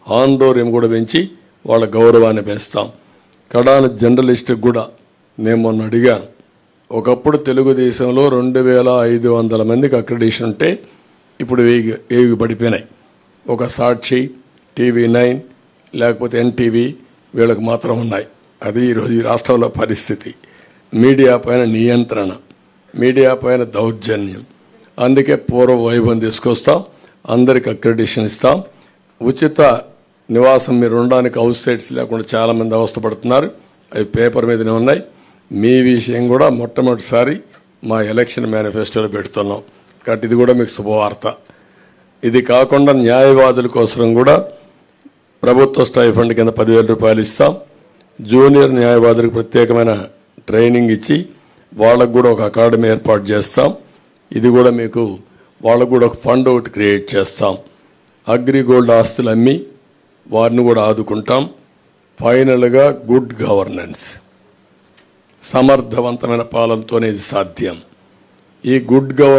ఆందోళన కూడా పెంచి వాళ్ళ గౌరవాన్ని పెంచుతాం. కడాన జర్నలిస్టుకు కూడా నేను మొన్న అడిగాను. ఒకప్పుడు తెలుగుదేశంలో 2500 మందికి అక్రిడిషన్ ఉంటే ఇప్పుడు 1000 పడిపోయినాయి. ఒక సాక్షి, TV9 లేకపోతే NTV వీళ్ళకి మాత్రం ఉన్నాయి. అది ఈరోజు ఈ రాష్ట్రంలో పరిస్థితి. మీడియా పైన నియంత్రణ, మీడియా పైన దౌర్జన్యం. అందుకే పూర్వ వైభవం తీసుకొస్తాం, అందరికి అక్రిడిషన్ ఇస్తాం. ఉచిత నివాసం మీరు ఉండడానికి హౌస్ సైట్స్ లేకుండా చాలామంది అవస్థపడుతున్నారు. అవి పేపర్ మీదనే ఉన్నాయి. మీ విషయం కూడా మొట్టమొదటిసారి మా ఎలక్షన్ మేనిఫెస్టోలో పెడుతున్నాం. కాబట్టి ఇది కూడా మీకు శుభవార్త. ఇది కాకుండా న్యాయవాదుల కోసం కూడా ప్రభుత్వ స్టైఫండ్ కింద 10,000 రూపాయలు ఇస్తాం. జూనియర్ న్యాయవాదులకు ప్రత్యేకమైన ట్రైనింగ్ ఇచ్చి వాళ్ళకు కూడా ఒక అకాడమీ ఏర్పాటు చేస్తాం. ఇది కూడా మీకు వాళ్ళకు కూడా ఒక ఫండ్ ఒకటి క్రియేట్ చేస్తాం. అగ్రిగోల్డ్ ఆస్తులు అమ్మి వారిని కూడా ఆదుకుంటాం. ఫైనల్గా గుడ్ గవర్నెన్స్, సమర్థవంతమైన పాలనతోనే ఇది సాధ్యం. ఈ గుడ్ గవర్నెన్స్